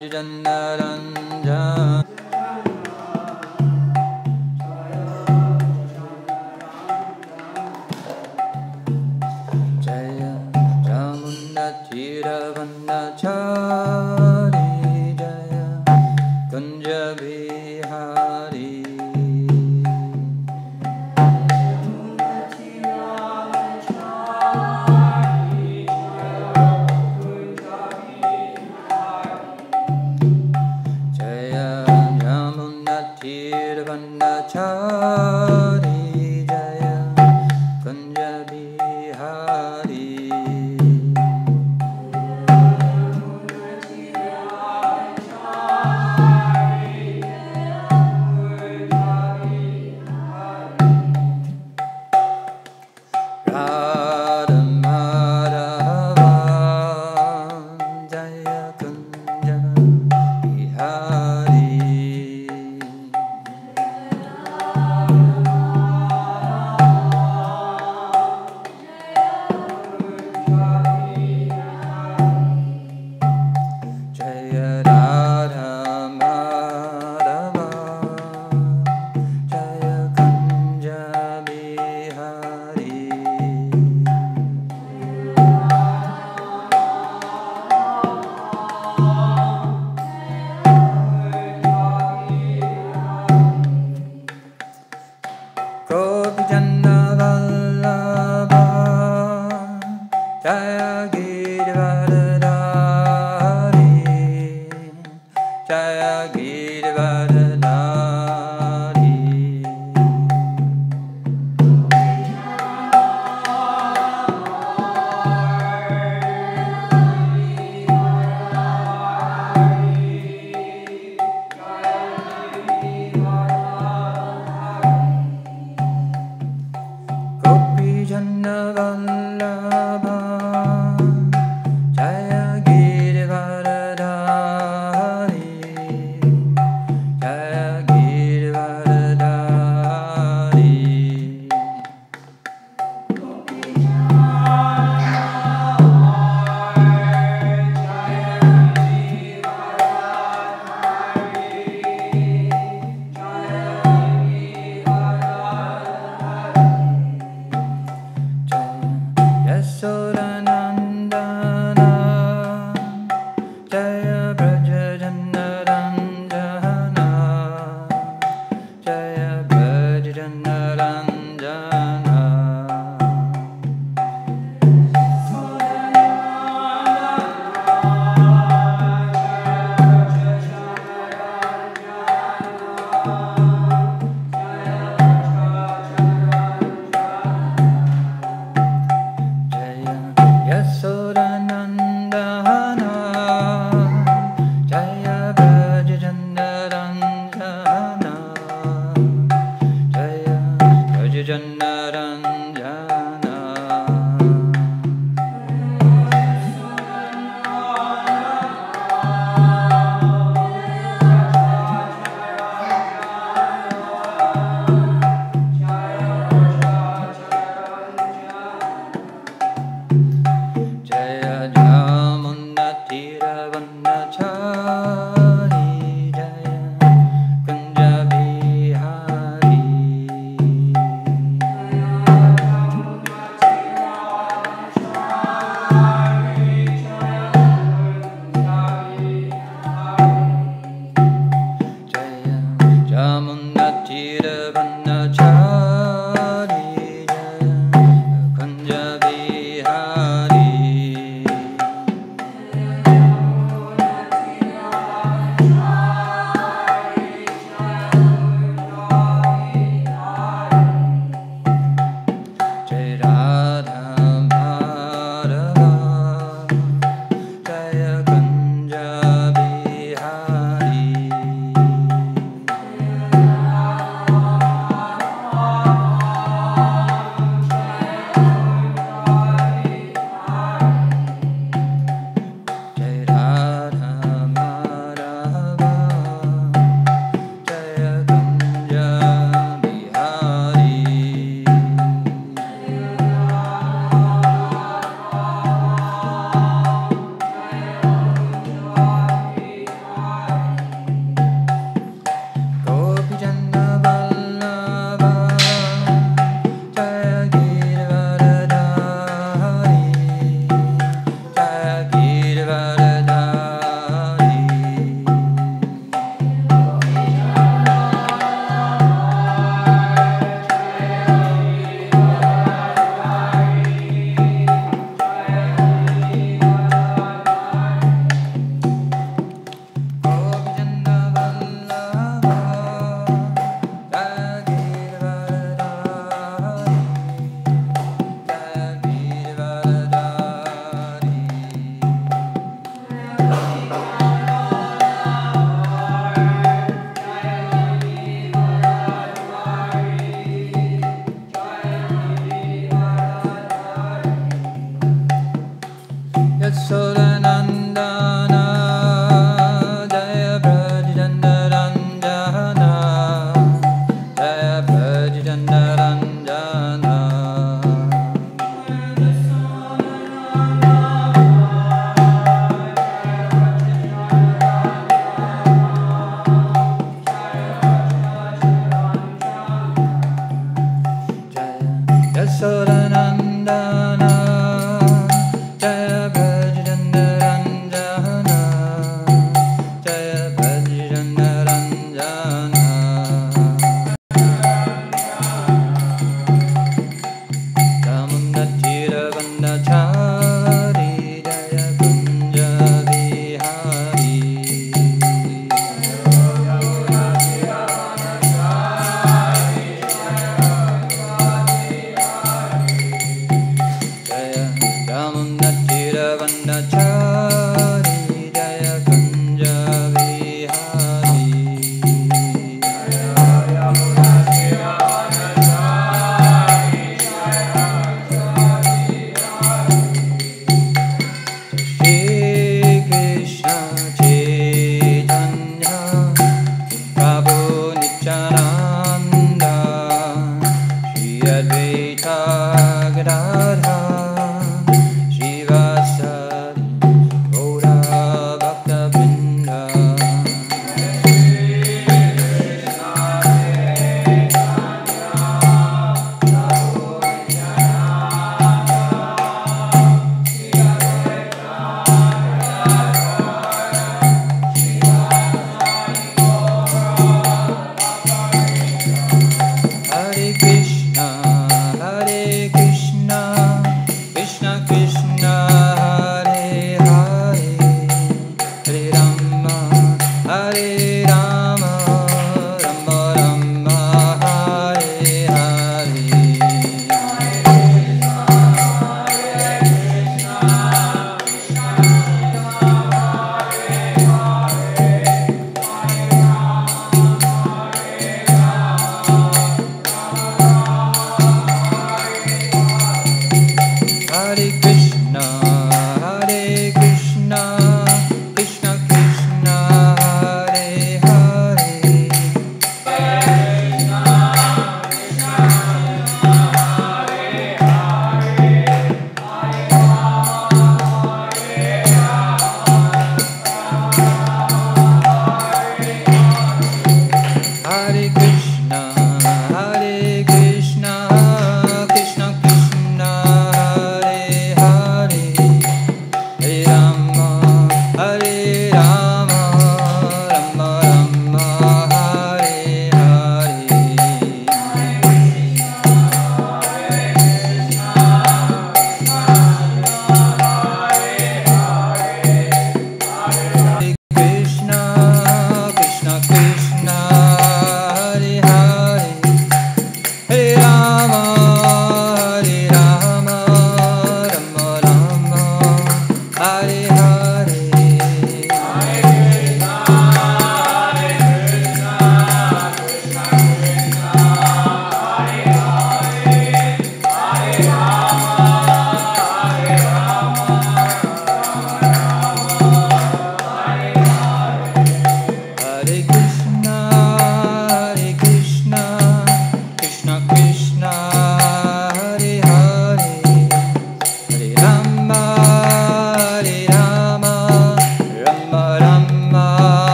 Jannaranjan Jaya Jamunnathiravanachari Jaya Kunja Bihari Tirvanachari Jaya Kunja Bihari Radha Madhava Jaya Kunja Bihari Jaya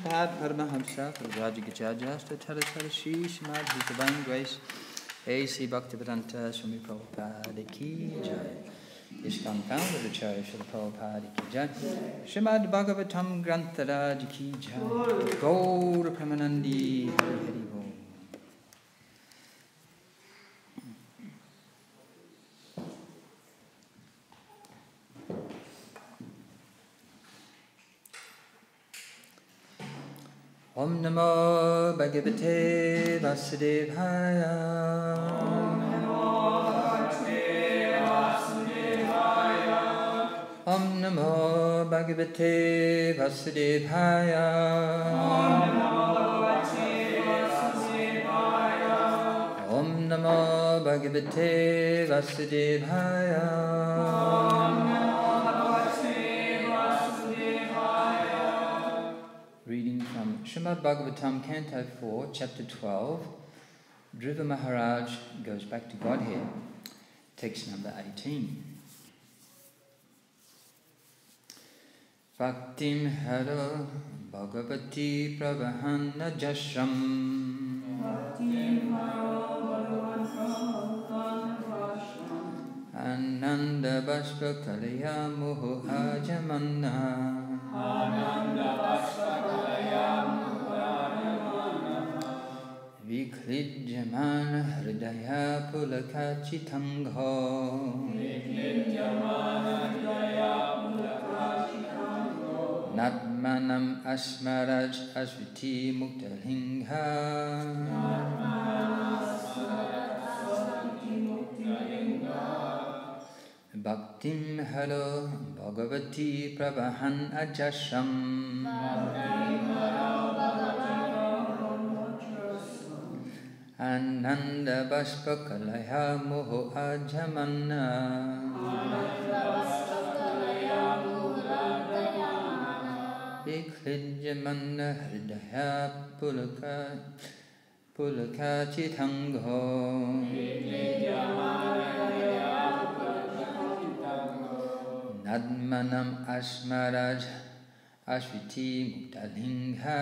Pad Paramahamsa Rajagajaja Tara Śrīmad Bhāgavatam Grace A.C. Bhaktivedanta Swami Prabhupada Ki Jai ISKCON Founder-Acharya Prabhupada Ki Jai Śrīmad Bhāgavatam Grantharaj Ki Jai Gaura Pramanandi Hari Hari Bol. Om Namo Bhagavate Vasudevaya. Om Namo Bhagavate Vasudevaya. Om Namo Bhagavate Vasudevaya. Om Namo Bhagavate Vasudevaya. Reading from Śrīmad Bhāgavatam, Canto 4, Chapter 12. Dhruva Maharaj goes back to Godhead. Text number 18. Bhaktim Hare Bhagavati Prabhana Jasram. Ananda Bhashpa Kalaya Muhu Ajamanna. Viklidjamana hridaya pulakachitangho. Natmanam asmaraj asviti muktalingha. Bhaktim Hare Bhagavati Prabhahan Ajasham. Ananda Bhashpa Kalaya Moho Ajamanna. Viklidjamana hridaya pulaka chitangho. Nadmanam asmaraj ashviti muktalingha.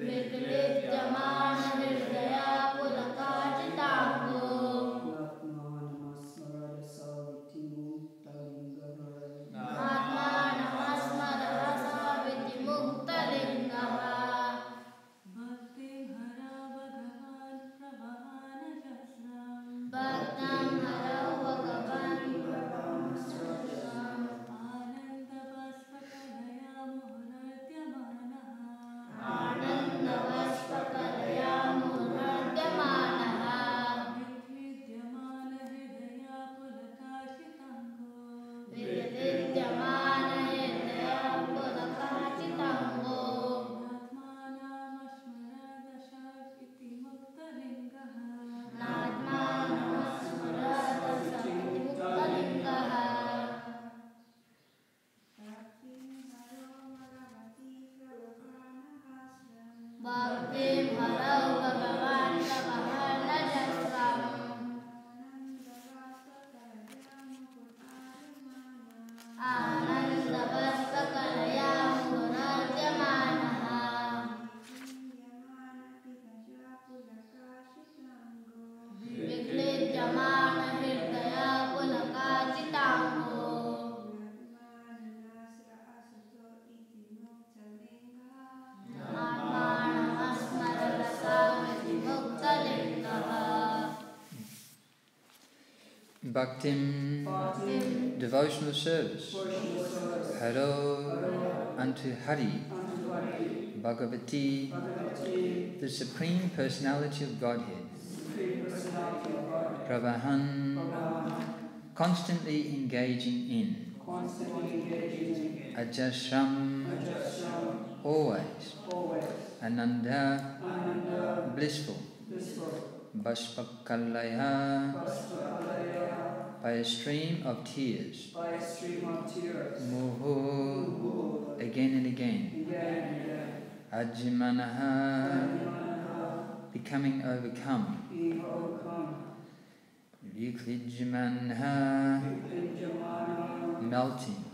Viklidjamana hridaya pulakachitango. Bhaktim, devotional service. Hare, unto Hare, Bhagavati, the Supreme Personality of Godhead. Pravahan, constantly engaging in. Ajashram, always. Ananda, blissful. Bashpakalaya, by a stream of tears. Muhu, again and again. Ajimanaha, becoming overcome. Viklijmanha, melting.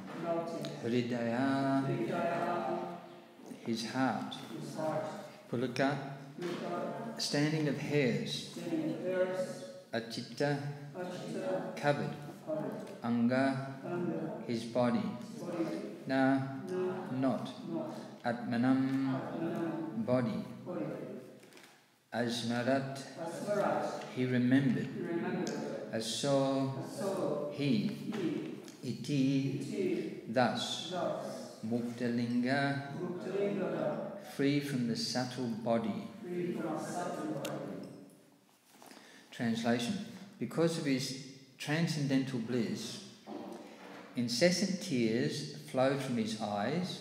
Hridaya, his heart. Pulaka, standing of hairs. Achitta, covered. Anga, his body. Na, not. Atmanam, body. Asmarat, he remembered. Aso, he. Iti, thus. Muktalinga, free from the subtle body. Translation. Because of his transcendental bliss, incessant tears flowed from his eyes,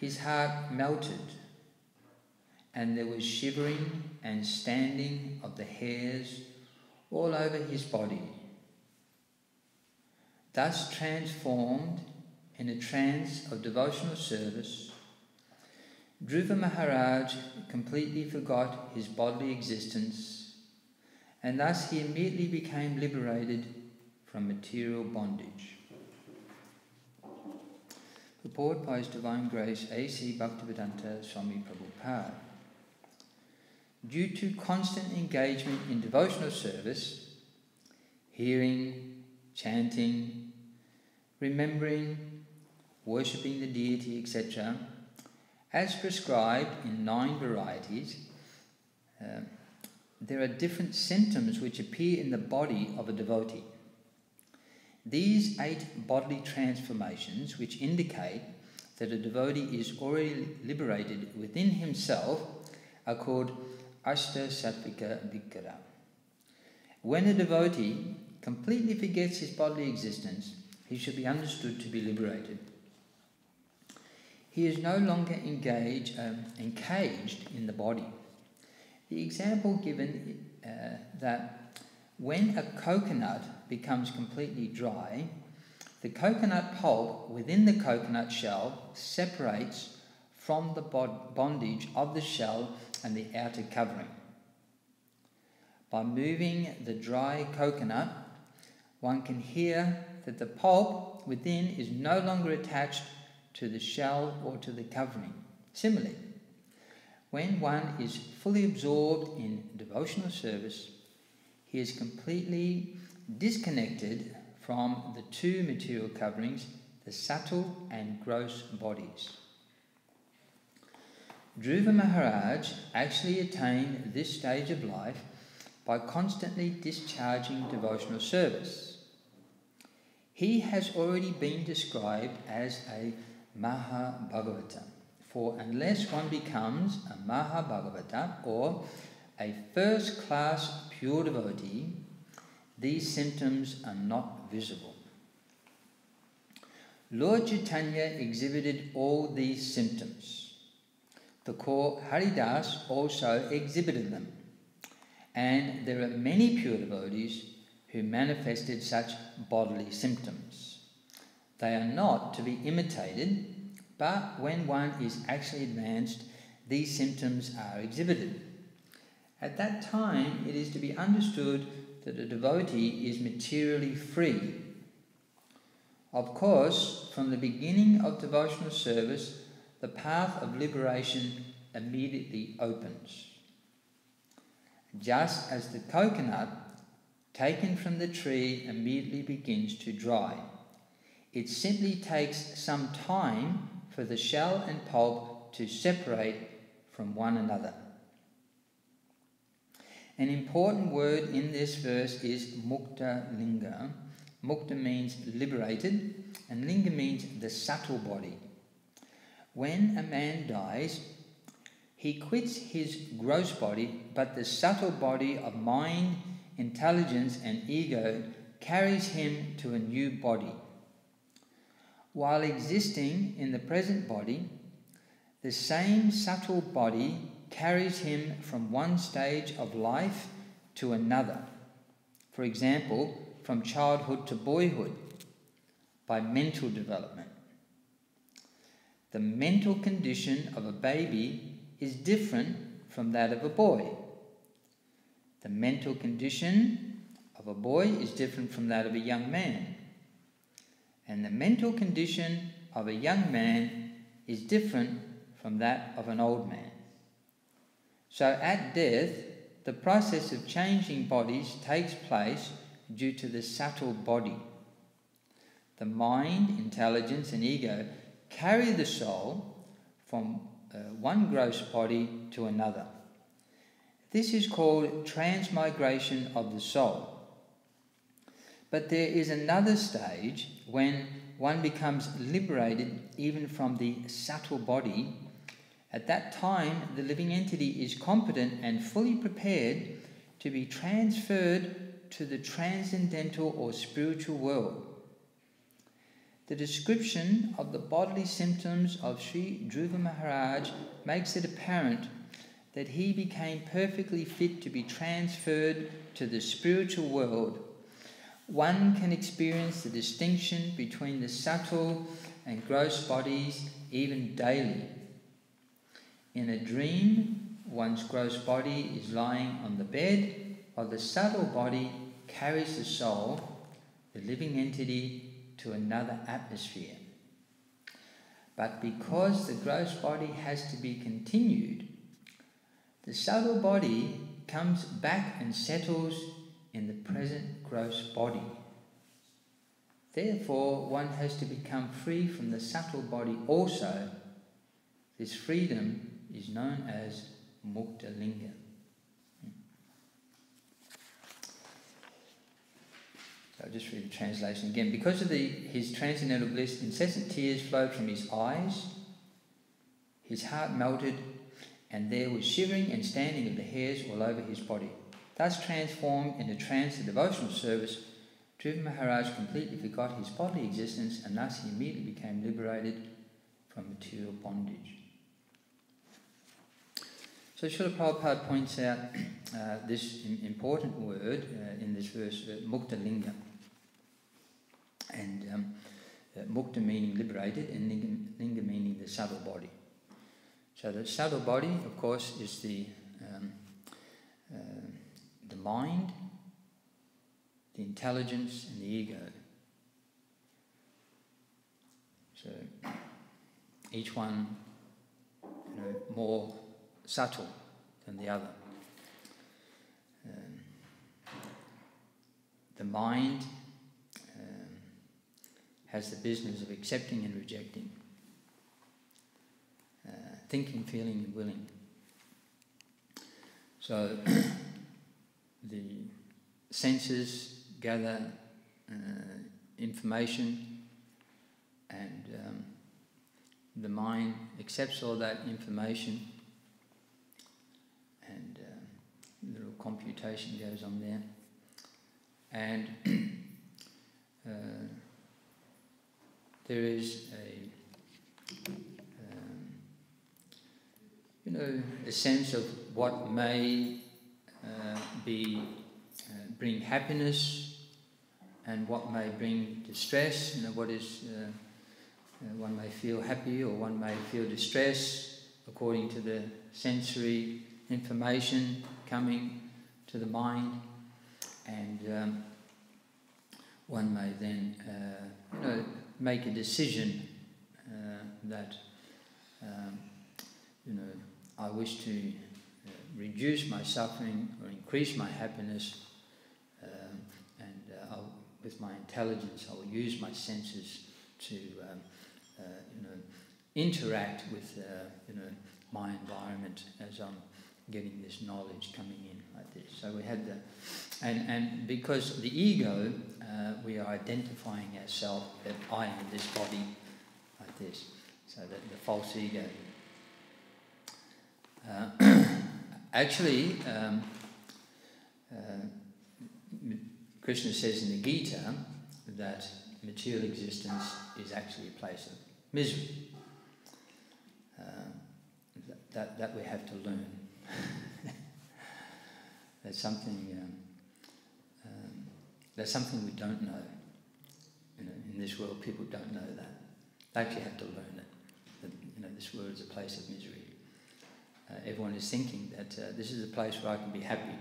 his heart melted, and there was shivering and standing of the hairs all over his body. Thus transformed in a trance of devotional service, Dhruva Maharaj completely forgot his bodily existence, and thus he immediately became liberated from material bondage. Purport by His Divine Grace A.C. Bhaktivedanta Swami Prabhupada. Due to constant engagement in devotional service, hearing, chanting, remembering, worshipping the deity, etc., as prescribed in 9 varieties, there are different symptoms which appear in the body of a devotee. These 8 bodily transformations, which indicate that a devotee is already liberated within himself, are called Ashta Sattvika Vikara. When a devotee completely forgets his bodily existence, he should be understood to be liberated. He is no longer encaged in the body. The example given that when a coconut becomes completely dry, the coconut pulp within the coconut shell separates from the bondage of the shell and the outer covering. By moving the dry coconut, one can hear that the pulp within is no longer attached to the shell or to the covering. Similarly, when one is fully absorbed in devotional service, he is completely disconnected from the 2 material coverings, the subtle and gross bodies. Dhruva Maharaj actually attained this stage of life by constantly discharging devotional service. He has already been described as a Mahabhagavata, for unless one becomes a Mahabhagavata or a first-class pure devotee, these symptoms are not visible. Lord Chaitanya exhibited all these symptoms. The core Haridas also exhibited them, and there are many pure devotees who manifested such bodily symptoms. They are not to be imitated, but when one is actually advanced, these symptoms are exhibited. At that time, it is to be understood that a devotee is materially free. Of course, from the beginning of devotional service, the path of liberation immediately opens. Just as the coconut taken from the tree immediately begins to dry, it simply takes some time for the shell and pulp to separate from one another. An important word in this verse is mukta linga. Mukta means liberated, and linga means the subtle body. When a man dies, he quits his gross body, but the subtle body of mind, intelligence, and ego carries him to a new body. While existing in the present body, the same subtle body carries him from one stage of life to another. For example, from childhood to boyhood, by mental development. The mental condition of a baby is different from that of a boy. The mental condition of a boy is different from that of a young man. And the mental condition of a young man is different from that of an old man. So at death, the process of changing bodies takes place due to the subtle body. The mind, intelligence, and ego carry the soul from one gross body to another. This is called transmigration of the soul. But there is another stage when one becomes liberated even from the subtle body. At that time, the living entity is competent and fully prepared to be transferred to the transcendental or spiritual world. The description of the bodily symptoms of Sri Dhruva Maharaj makes it apparent that he became perfectly fit to be transferred to the spiritual world. One can experience the distinction between the subtle and gross bodies even daily. In a dream, one's gross body is lying on the bed, while the subtle body carries the soul, the living entity, to another atmosphere. But because the gross body has to be continued, the subtle body comes back and settles in the present gross body. Therefore, one has to become free from the subtle body also. This freedom is known as mukta linga. So I'll just read the translation again. Because of his transcendental bliss, incessant tears flowed from his eyes, his heart melted, and there was shivering and standing of the hairs all over his body. Thus transformed in a trance of devotional service, Dhruva Maharaj completely forgot his bodily existence, and thus he immediately became liberated from material bondage. So Srila Prabhupada points out this important word in this verse, mukta linga. And mukta meaning liberated, and linga meaning the subtle body. So the subtle body, of course, is the mind, the intelligence, and the ego. So each one, more subtle than the other. The mind has the business of accepting and rejecting, thinking, feeling, and willing. So the senses gather information, and the mind accepts all that information, and a little computation goes on there, and there is a sense of what may bring happiness and what may bring distress. What is one may feel happy or one may feel distress according to the sensory information coming to the mind, and one may then make a decision that I wish to reduce my suffering or increase my happiness, and with my intelligence I will use my senses to interact with my environment as I'm getting this knowledge coming in like this. So we had and because the ego, we are identifying ourselves that I am this body like this. So that the false ego. Actually, Krishna says in the Gita that material existence is actually a place of misery. That we have to learn. That's something we don't know. In this world, people don't know that. They actually have to learn it. That this world is a place of misery. Everyone is thinking that this is a place where I can be happy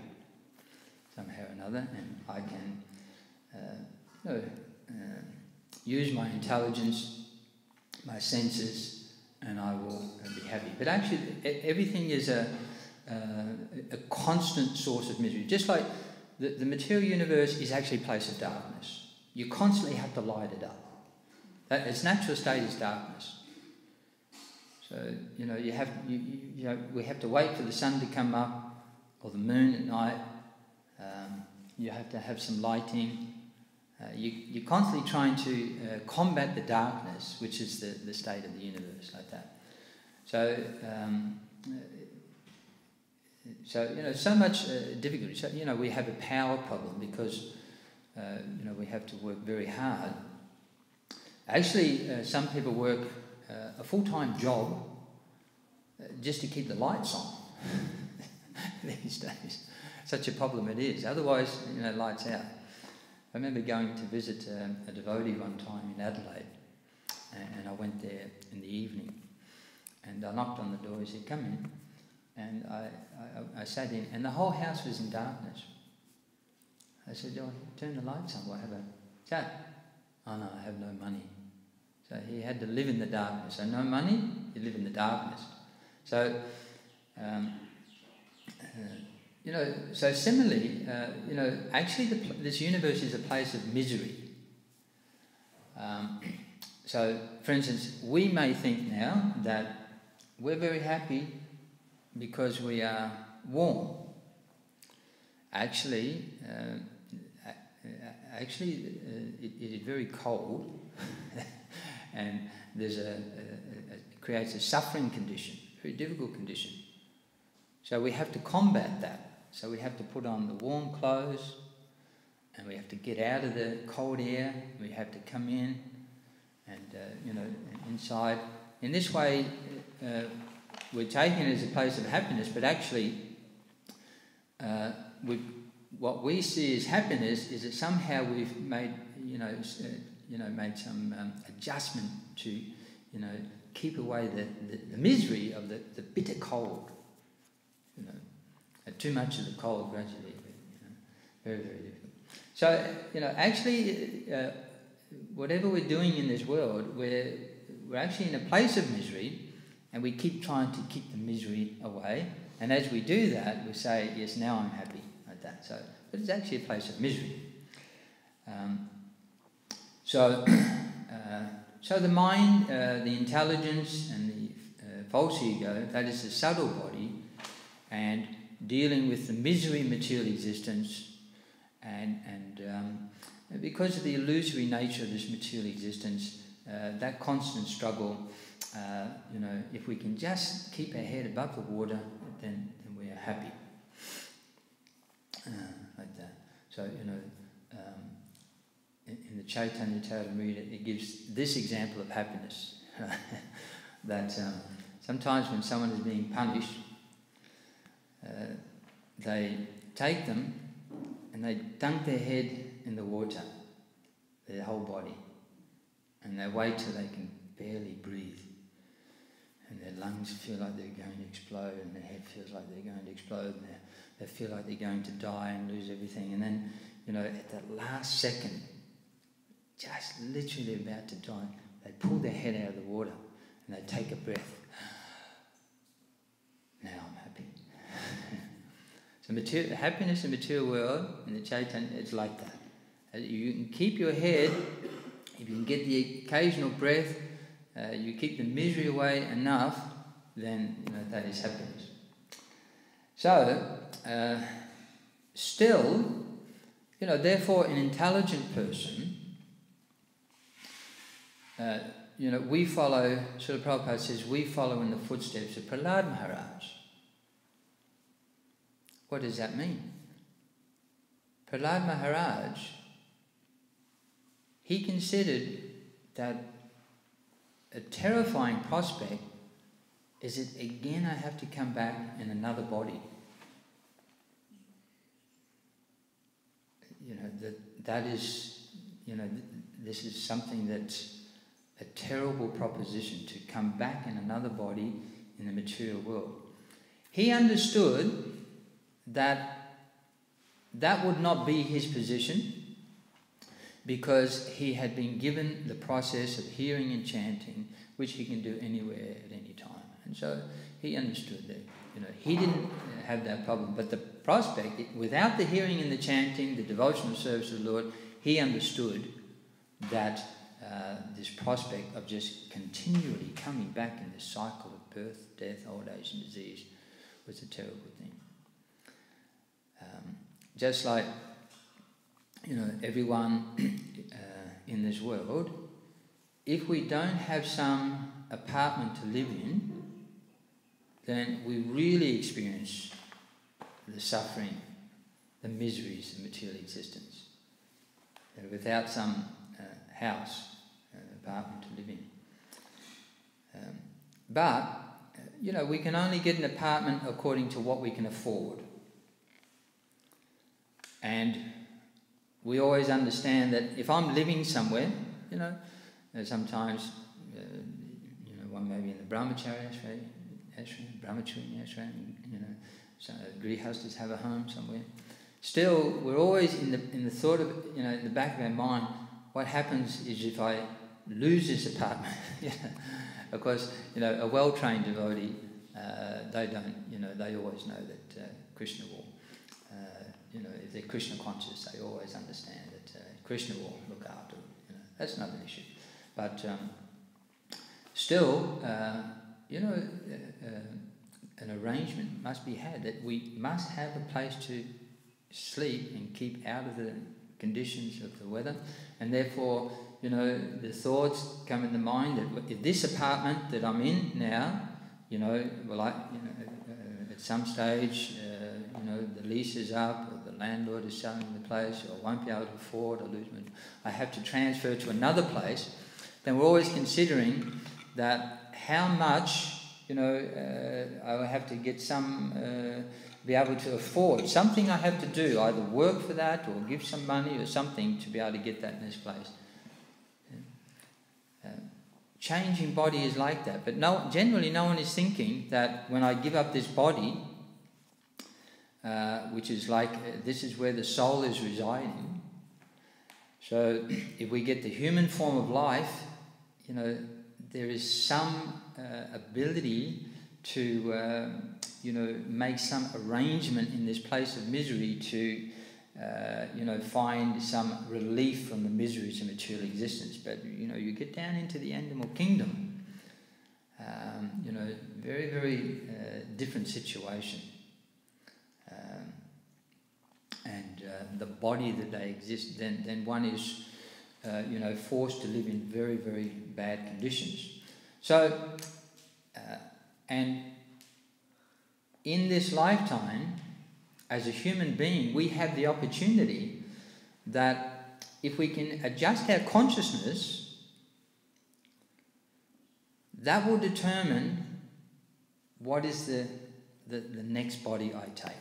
somehow or another, and I can use my intelligence, my senses, and I will be happy. But actually, everything is a constant source of misery. Just like the material universe is actually a place of darkness. You constantly have to light it up. Its natural state is darkness. So we have to wait for the sun to come up, or the moon at night. You have to have some lighting. You're constantly trying to combat the darkness, which is the state of the universe, like that. So so much difficulty. So we have a power problem because we have to work very hard. Actually, some people work a full-time job just to keep the lights on these days. Such a problem it is. Otherwise, lights out. I remember going to visit a devotee one time in Adelaide, and I went there in the evening, and I knocked on the door. He said, "Come in," and I sat in, and the whole house was in darkness. I said, "Oh, turn the lights on. We'll have a chat." "Oh no, I have no money." So he had to live in the darkness. So no money, you live in the darkness. So, so similarly, actually this universe is a place of misery. So, for instance, we may think now that we're very happy because we are warm. Actually, it is very cold. And it creates a suffering condition, very difficult condition. So we have to combat that. So we have to put on the warm clothes, and we have to get out of the cold air. We have to come in, and inside. In this way, we're taking it as a place of happiness, but actually, what we see as happiness is that somehow we've made made some adjustment to, keep away the misery of the bitter cold. Too much of the cold gradually, very, very difficult. So, actually, whatever we're doing in this world, we're actually in a place of misery, and we keep trying to keep the misery away. And as we do that, we say, "Yes, now I'm happy," like that. So, but it's actually a place of misery. So the mind, the intelligence, and the false ego, that is the subtle body, and dealing with the misery material existence, and because of the illusory nature of this material existence, that constant struggle, if we can just keep our head above the water, then we are happy. Like that. So, in the Chaitanya Charitamrita, it gives this example of happiness. That sometimes when someone is being punished, they take them and they dunk their head in the water, their whole body, and they wait till they can barely breathe. And their lungs feel like they're going to explode, and their head feels like they're going to explode, and they feel like they're going to die and lose everything. And then, at the last second, just literally about to die, they pull their head out of the water and they take a breath. Now I'm happy. So happiness in the material world, in the Chaitanya, it's like that. You can keep your head, if you can get the occasional breath, you keep the misery away enough, then that is happiness. So, still, therefore an intelligent person, we follow, Srila Prabhupada says, we follow in the footsteps of Prahlad Maharaj. What does that mean? Prahlad Maharaj, he considered that a terrifying prospect is that again I have to come back in another body. That is, this is something that's a terrible proposition, to come back in another body in the material world. He understood that that would not be his position, because he had been given the process of hearing and chanting, which he can do anywhere at any time. And so he understood that, he didn't have that problem. But the prospect, without the hearing and the chanting, the devotional service of the Lord, he understood that this prospect of just continually coming back in this cycle of birth, death, old age and disease was a terrible thing. Just like, everyone in this world, if we don't have some apartment to live in, then we really experience the suffering, the miseries of material existence. Without some house, apartment to live in. But we can only get an apartment according to what we can afford. And we always understand that if I'm living somewhere, sometimes, one may be in the Brahmachari Ashram, so grihastas have a home somewhere. Still, we're always in the thought of, in the back of our mind, what happens is if I lose this apartment, of course, a well-trained devotee, they don't, they always know that Krishna will, if they're Krishna conscious, they always understand that Krishna will look after them. That's not an issue. But still, an arrangement must be had that we must have a place to sleep and keep out of the conditions of the weather, and therefore, the thoughts come in the mind that if this apartment that I'm in now, at some stage, the lease is up, or the landlord is selling the place, or I won't be able to afford, or I have to transfer to another place, then we're always considering that how much, I will have to get some, be able to afford. Something I have to do, either work for that, or give some money, or something to be able to get that in this place. Changing body is like that, but generally no one is thinking that when I give up this body, which is like, this is where the soul is residing. So if we get the human form of life, there is some ability to, make some arrangement in this place of misery to, find some relief from the miseries of material existence. But, you get down into the animal kingdom, very, very different situation. And the body that they exist, then one is, forced to live in very, very bad conditions. So, and in this lifetime, as a human being, we have the opportunity that if we can adjust our consciousness, that will determine what is the next body I take.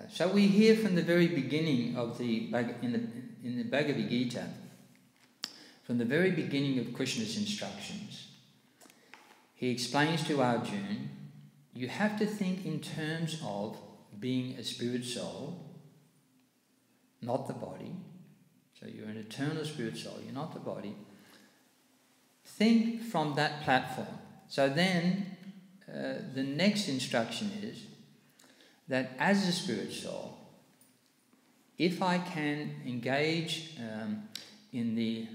So we hear from the very beginning of in the Bhagavad Gita, from the very beginning of Krishna's instructions, he explains to Arjuna, you have to think in terms of being a spirit soul, not the body. So you're an eternal spirit soul, you're not the body. Think from that platform. So then the next instruction is that as a spirit soul, if I can engage in the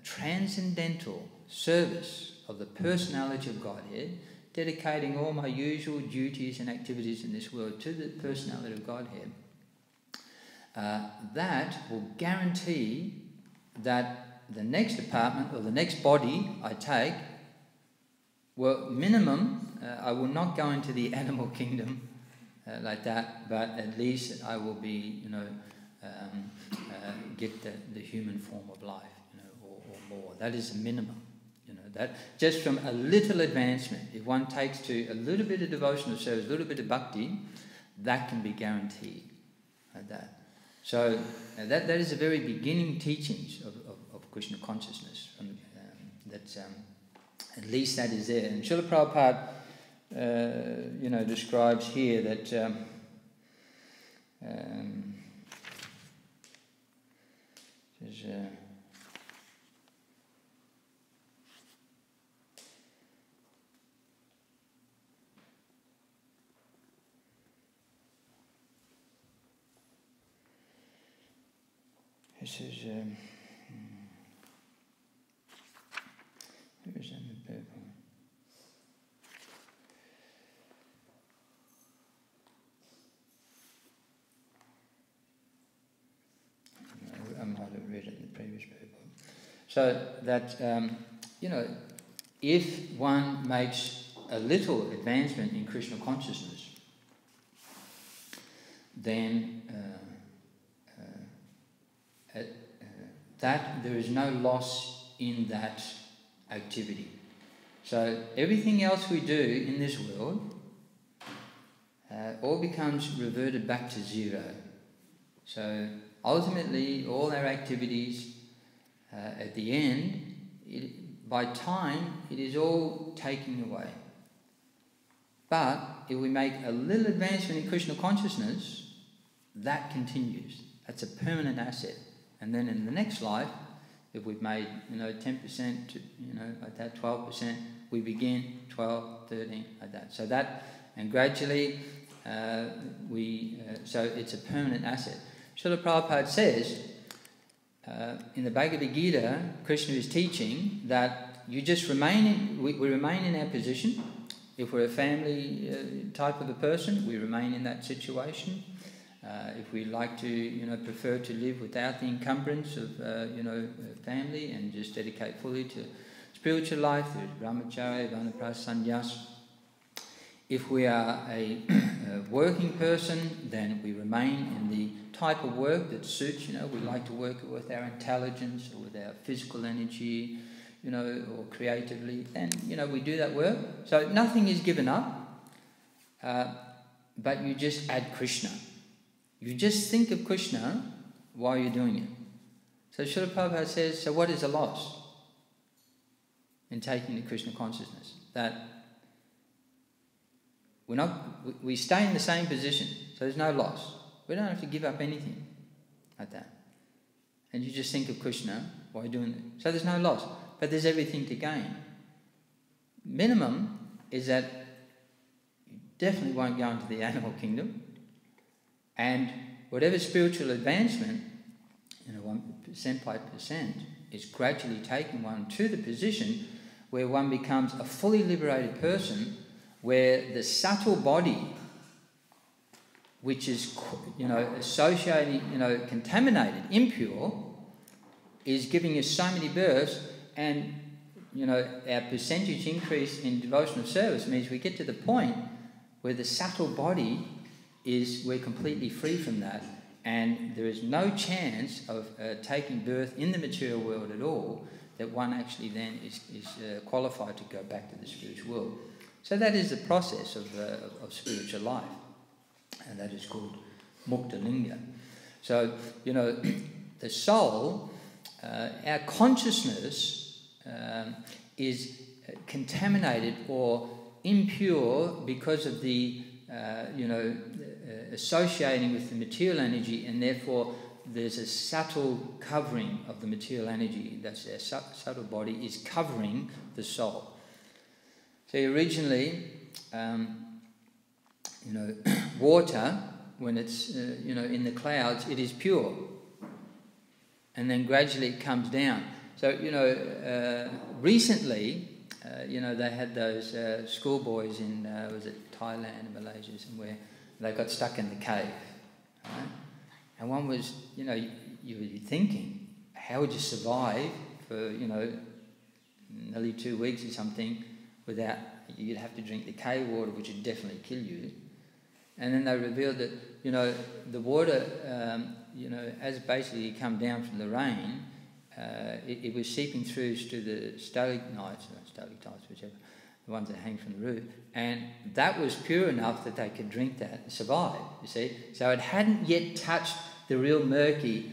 transcendental service of the personality of Godhead, dedicating all my usual duties and activities in this world to the personality of Godhead, that will guarantee that the next apartment or the next body I take, well, minimum, I will not go into the animal kingdom like that, but at least I will be, get the human form of life, or more. That is a minimum. That just from a little advancement, if one takes to a little bit of devotional service, a little bit of bhakti, that can be guaranteed like that. So that is the very beginning teachings of Krishna consciousness. At least that is there. And Srila Prabhupada, describes here that this is who is that in the purple? I might have read it in the previous paper. So that if one makes a little advancement in Krishna consciousness, then that there is no loss in that activity. So everything else we do in this world all becomes reverted back to zero. So ultimately all our activities at the end, by time, it is all taken away. But if we make a little advancement in Krishna consciousness, that continues. That's a permanent asset. And then in the next life, if we've made 10% to like that, 12%, we begin 12, 13 like that. So that, and gradually so it's a permanent asset. Srila Prabhupada says in the Bhagavad Gita, Krishna is teaching that you just remain we remain in our position. If we're a family type of a person, we remain in that situation. If we like to, prefer to live without the encumbrance of, family and just dedicate fully to spiritual life, there's Brahmachari, Sannyas. If we are a working person, then we remain in the type of work that suits, we like to work with our intelligence or with our physical energy, or creatively, then, we do that work. So nothing is given up, but you just add Krishna. You just think of Krishna while you're doing it. So Srila Prabhupada says, so what is the loss in taking the Krishna consciousness? That we stay in the same position, so there's no loss. We don't have to give up anything like that. And you just think of Krishna while you're doing it. So there's no loss, but there's everything to gain. Minimum is that you definitely won't go into the animal kingdom. And whatever spiritual advancement, 1% by percent, is gradually taking one to the position where one becomes a fully liberated person, where the subtle body, which is, associated, contaminated, impure, is giving us so many births, and, our percentage increase in devotional service means we get to the point where the subtle body we're completely free from that, and there is no chance of taking birth in the material world at all, that one actually then is qualified to go back to the spiritual world. So that is the process of spiritual life, and that is called mukta linga. So, the soul, our consciousness is contaminated or impure because of the associating with the material energy, and therefore there's a subtle covering of the material energy. That's our subtle body is covering the soul. So originally, water, when it's in the clouds, it is pure, and then gradually it comes down. So recently, they had those schoolboys in, was it Thailand, Malaysia, somewhere, they got stuck in the cave, right? And one was, you were thinking, how would you survive for, nearly 2 weeks or something without, you'd have to drink the cave water, which would definitely kill you. And then they revealed that, the water, as basically you come down from the rain, it was seeping through to the stalagmites, whichever, the ones that hang from the roof, and that was pure enough that they could drink that and survive, you see. So it hadn't yet touched the real murky,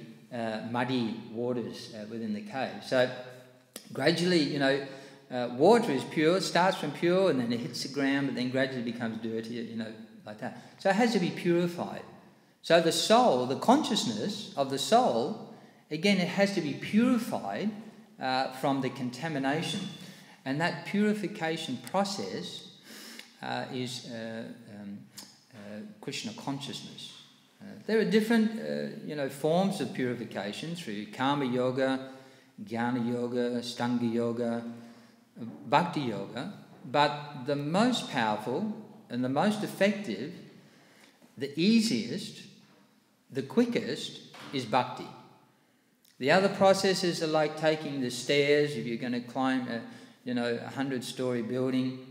muddy waters within the cave. So gradually, water is pure, it starts from pure and then it hits the ground, but then gradually becomes dirty, like that. So it has to be purified. So the soul, the consciousness of the soul, again, it has to be purified from the contamination. And that purification process is Krishna consciousness. There are different, forms of purification through karma yoga, jnana yoga, stanga yoga, bhakti yoga, but the most powerful and the most effective, the easiest, the quickest is bhakti. The other processes are like taking the stairs. If you're going to climb a 100-story building,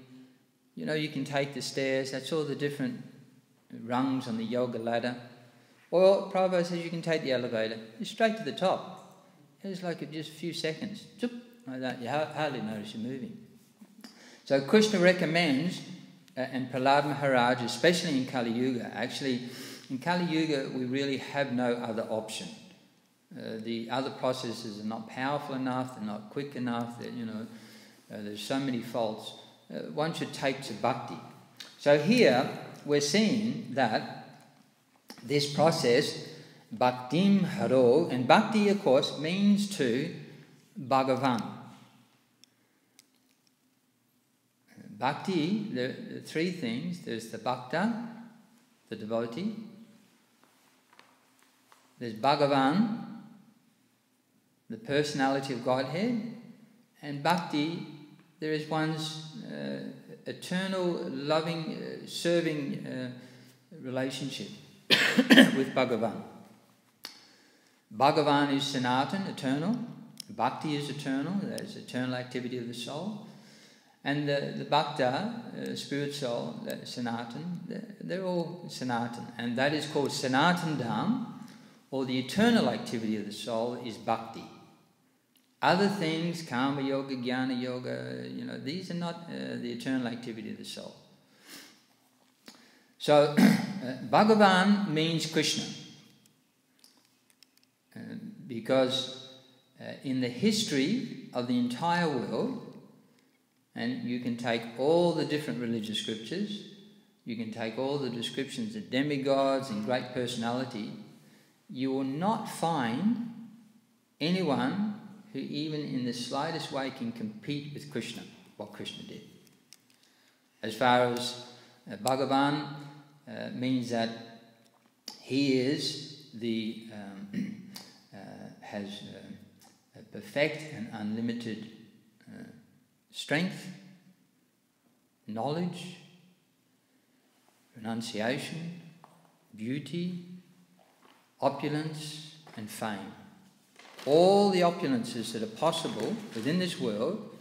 you can take the stairs. That's all the different rungs on the yoga ladder. Or Prabhupada says you can take the elevator. You're straight to the top. It's like just a few seconds. Zoop, like that. You hardly notice you're moving. So Krishna recommends, and Prahlad Maharaj, especially in Kali Yuga, actually, in Kali Yuga we really have no other option. The other processes are not powerful enough, they're not quick enough, there's so many faults. One should take to bhakti. So here we're seeing that this process, bhaktim haro, and bhakti of course means to Bhagavan. Bhakti, there are three things. There's the bhakta, the devotee. There's Bhagavan, the personality of Godhead. And bhakti, there is one's eternal, loving, serving relationship with Bhagavan. Bhagavan is Sanatan, eternal. Bhakti is eternal, that is eternal activity of the soul. And the bhakta, spirit soul, Sanatan, they're all Sanatan. And that is called Sanatan Dham, or the eternal activity of the soul is bhakti. Other things, karma yoga, jnana yoga, these are not the eternal activity of the soul. So, Bhagavan means Krishna. Because in the history of the entire world, and you can take all the different religious scriptures, you can take all the descriptions of demigods and great personality, you will not find anyone who even in the slightest way can compete with Krishna, what Krishna did. As far as Bhagavan means that he is the has a perfect and unlimited strength, knowledge, renunciation, beauty, opulence and fame. All the opulences that are possible within this world.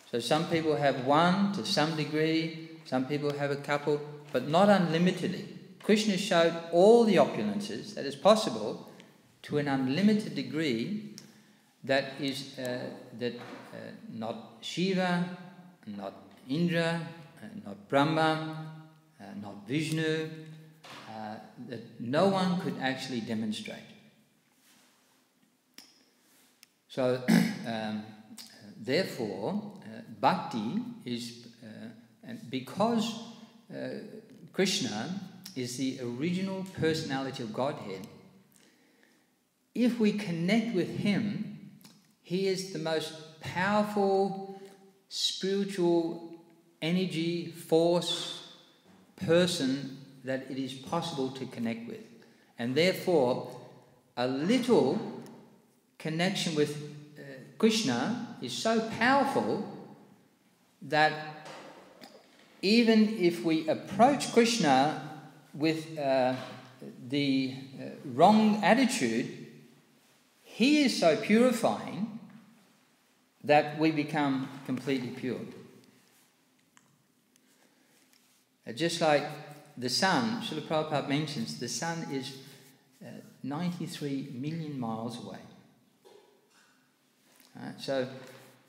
So some people have one to some degree, some people have a couple, but not unlimitedly. Krishna showed all the opulences that is possible to an unlimited degree that is not Shiva, not Indra, not Brahma, not Vishnu, that no one could actually demonstrate. So, therefore, bhakti is, because Krishna is the original personality of Godhead, if we connect with him, he is the most powerful spiritual energy, force, person that it is possible to connect with. And therefore, a little connection with Krishna is so powerful that even if we approach Krishna with the wrong attitude, he is so purifying that we become completely pure. Just like the sun, Srila Prabhupada mentions, the sun is 93 million miles away. So,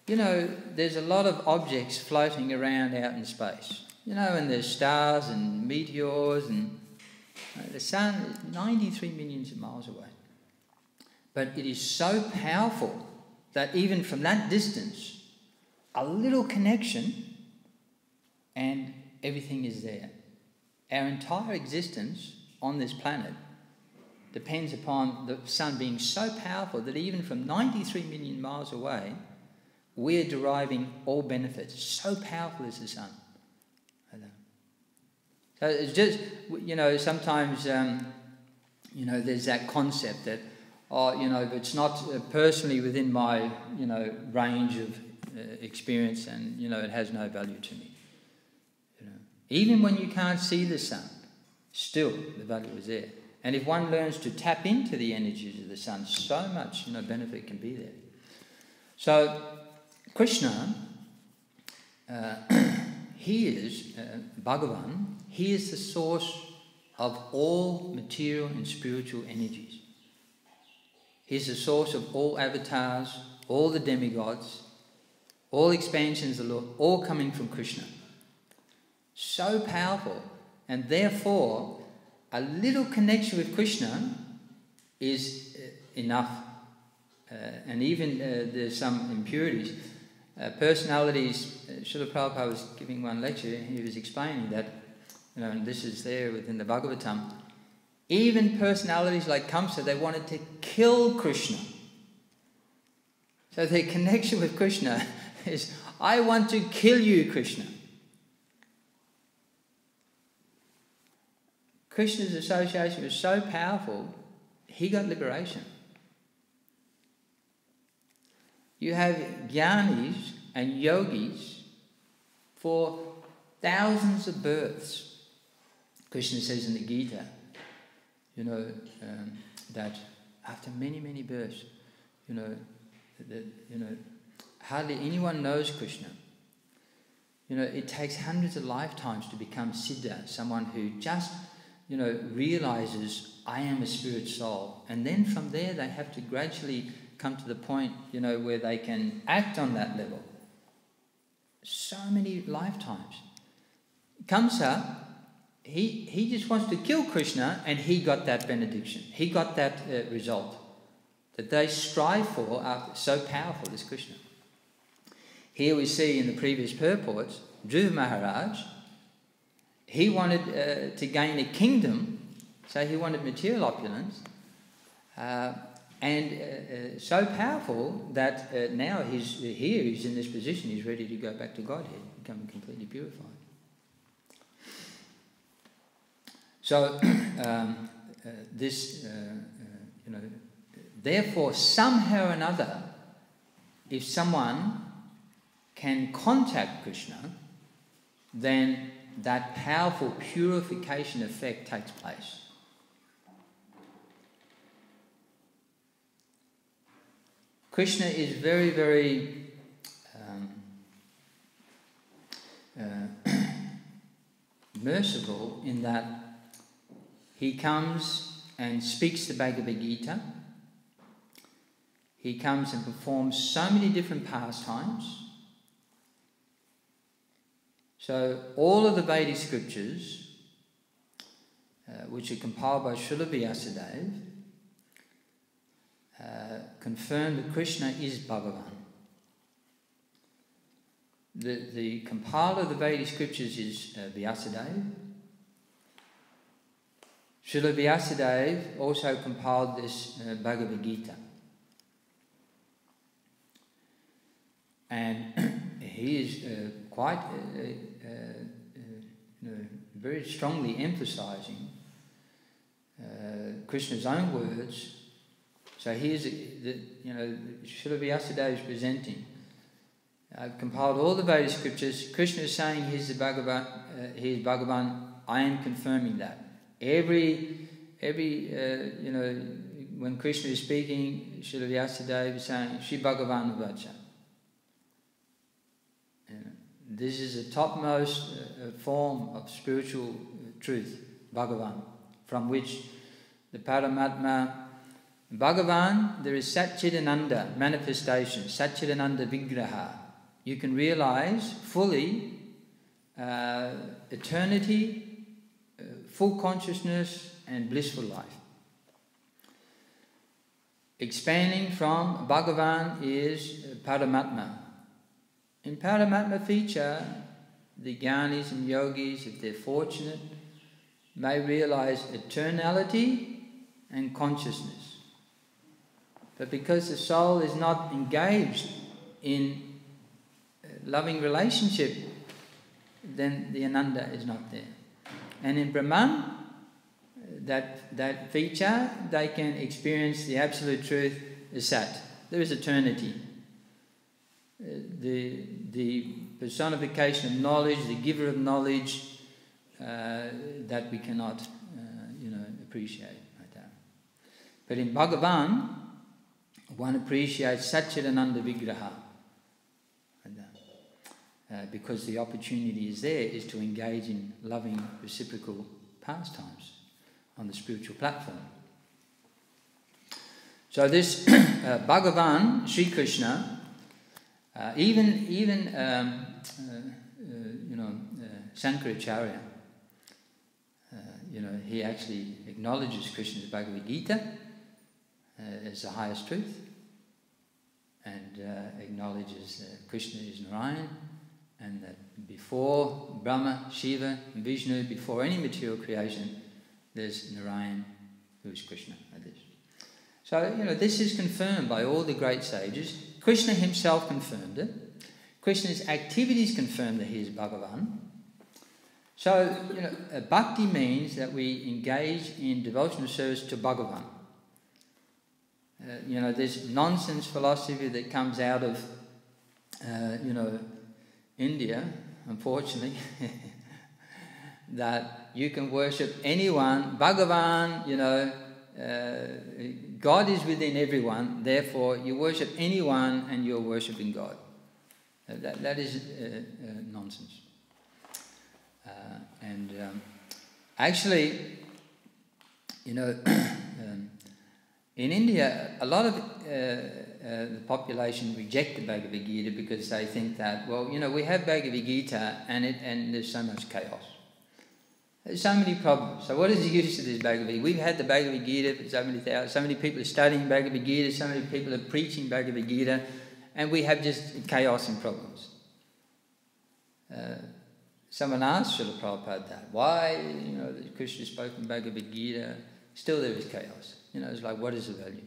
there's a lot of objects floating around out in space. And there's stars and meteors, and the sun is 93 millions of miles away. But it is so powerful that even from that distance, a little connection and everything is there. Our entire existence on this planet depends upon the sun being so powerful that even from 93 million miles away, we're deriving all benefits. So powerful is the sun. So it's just, sometimes, there's that concept that, if it's not personally within my, range of experience, and, it has no value to me. Even when you can't see the sun, still the value is there. And if one learns to tap into the energies of the sun, so much, benefit can be there. So Krishna, he is Bhagavan. He is the source of all material and spiritual energies. He's the source of all avatars, all the demigods, all expansions of the Lord, all coming from Krishna. So powerful, and therefore a little connection with Krishna is enough. And even there's some impurities. Personalities, Srila Prabhupada was giving one lecture, he was explaining that, and this is there within the Bhagavatam, even personalities like Kamsa, they wanted to kill Krishna. So their connection with Krishna is, I want to kill you, Krishna. Krishna's association was so powerful, he got liberation. You have jnanis and yogis for thousands of births. Krishna says in the Gita, that after many, many births, hardly anyone knows Krishna. It takes hundreds of lifetimes to become Siddha, someone who just, realizes, I am a spirit soul. And then from there they have to gradually come to the point, where they can act on that level. So many lifetimes. Kamsa, he just wants to kill Krishna, and he got that benediction. He got that result that they strive for after so powerful is Krishna. Here we see in the previous purports, Dhruva Maharaj, he wanted to gain a kingdom, so he wanted material opulence, and so powerful that now he's in this position, he's ready to go back to Godhead, becoming completely purified. So, therefore, somehow or another, if someone can contact Krishna, then that powerful purification effect takes place. Krishna is very, very merciful in that he comes and speaks the Bhagavad Gita. He comes and performs so many different pastimes. So all of the Vedic scriptures, which are compiled by Srila Vyasadeva, confirm that Krishna is Bhagavan. The compiler of the Vedic scriptures is Vyasadeva. Srila Vyasadeva also compiled this Bhagavad Gita. And he is quite very strongly emphasizing Krishna's own words. So here's Srila Vyasadeva is presenting I've compiled all the Vedic scriptures. Krishna is saying he is Bhagavan. I am confirming that. Every when Krishna is speaking, Srila Vyasadeva is saying Shri Bhagavan Vacha. This is the topmost form of spiritual truth, Bhagavan, from which the Paramatma, Bhagavan, there is Satchidananda manifestation, Satchidananda Vigraha. You can realize fully eternity, full consciousness and blissful life. Expanding from Bhagavan is Paramatma. In Paramatma feature, the Gyanis and Yogis, if they're fortunate, may realize eternality and consciousness. But because the soul is not engaged in loving relationship, then the Ananda is not there. And in Brahman, that feature, they can experience the absolute truth as Sat. There is eternity. The personification of knowledge, the giver of knowledge, that we cannot, appreciate like that. But in Bhagavan, one appreciates Satchidananda Vigraha, like that. Because the opportunity is there, is to engage in loving reciprocal pastimes on the spiritual platform. So this Bhagavan, Sri Krishna, Shankaracharya, he actually acknowledges Krishna's Bhagavad Gita as the highest truth, and acknowledges that Krishna is Narayan, and that before Brahma, Shiva, and Vishnu, before any material creation, there's Narayan, who is Krishna. So, this is confirmed by all the great sages. Krishna himself confirmed it. Krishna's activities confirm that he is Bhagavan. So, bhakti means that we engage in devotional service to Bhagavan. This nonsense philosophy that comes out of, India, unfortunately, that you can worship anyone, Bhagavan, God is within everyone, therefore you worship anyone and you're worshipping God. That is nonsense. Actually, in India, a lot of the population reject the Bhagavad Gita because they think that, we have Bhagavad Gita and there's so much chaos. There's so many problems. So what is the use of this Bhagavad Gita? We've had the Bhagavad Gita for so many people are studying Bhagavad Gita, so many people are preaching Bhagavad Gita, and we have just chaos and problems. Someone asked Srila Prabhupada that. Why, Krishna spoke in Bhagavad Gita, still there is chaos. It's like, what is the value?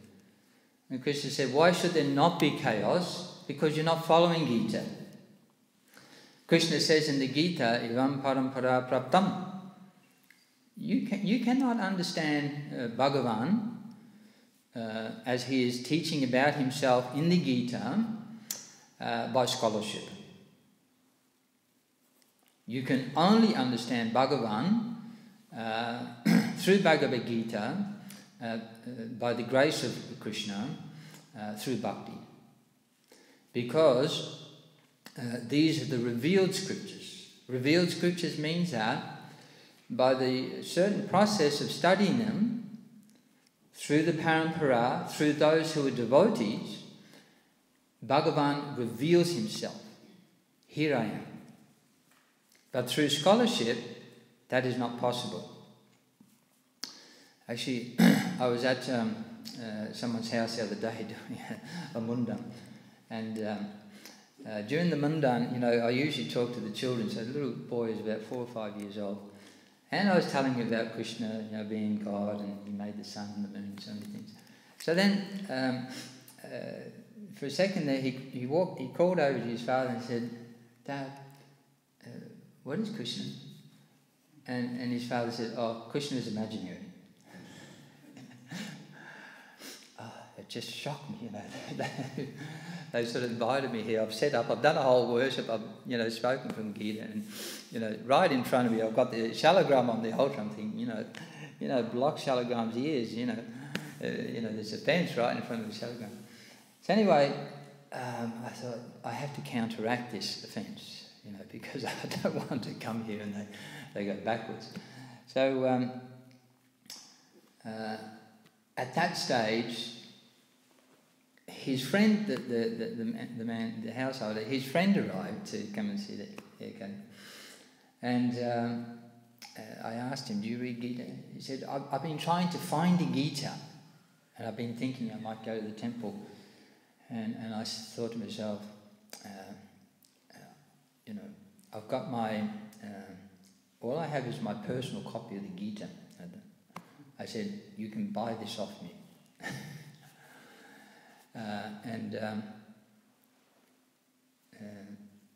And Krishna said, why should there not be chaos? Because you're not following Gita. Krishna says in the Gita, Ivam parampara praptam. You cannot understand Bhagavan as he is teaching about himself in the Gita by scholarship. You can only understand Bhagavan through Bhagavad Gita by the grace of Krishna through bhakti. Because these are the revealed scriptures. Revealed scriptures means that by the certain process of studying them, through the parampara, through those who are devotees, Bhagavan reveals himself. Here I am. But through scholarship, that is not possible. Actually, I was at someone's house the other day doing a mundan. And during the mundan, I usually talk to the children. So the little boy is about 4 or 5 years old. And I was telling him about Krishna, being God, and he made the sun and the moon and so many things. So then, for a second there, he called over to his father and said, Dad, what is Krishna? And his father said, Krishna is imaginary. A just shocked me, They sort of invited me here. I've done a whole worship. I've, spoken from Gita, and, right in front of me, I've got the shalagram on the altar. I'm thinking, block shalagram's ears, there's a fence right in front of the shalagram. So anyway, I thought, I have to counteract this offence, because I don't want to come here and they go backwards. So at that stage, his friend, the man, the householder, his friend arrived to come and see the haircut. And I asked him, do you read Gita? He said, I've been trying to find the Gita, and I've been thinking I might go to the temple. And I thought to myself, I've got my, all I have is my personal copy of the Gita. I said, you can buy this off me.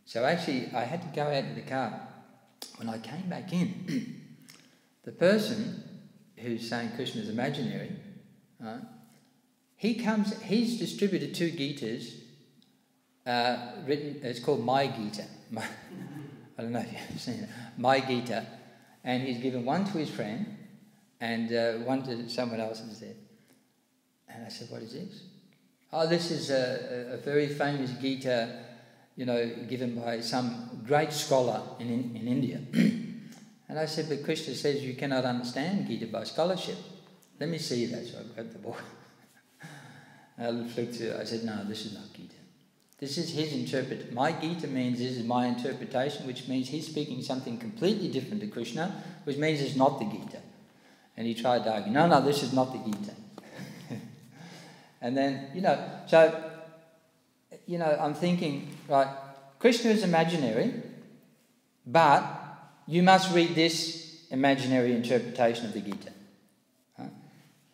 So actually I had to go out to the car. When I came back in, the person who's saying Krishna is imaginary, he's distributed 2 Gitas, written, it's called My Gita. I don't know if you've seen it. My Gita. And he's given one to his friend and one to someone else instead. And I said, what is this? Oh, this is a very famous Gita, given by some great scholar in India. And I said, but Krishna says you cannot understand Gita by scholarship. Let me see that. So I grabbed the book. I flipped through it. I said, no, this is not Gita. This is his interpretation. My Gita means this is my interpretation, which means he's speaking something completely different to Krishna, which means it's not the Gita. And he tried to argue, no, this is not the Gita. And then, I'm thinking, right, Krishna is imaginary, but you must read this imaginary interpretation of the Gita.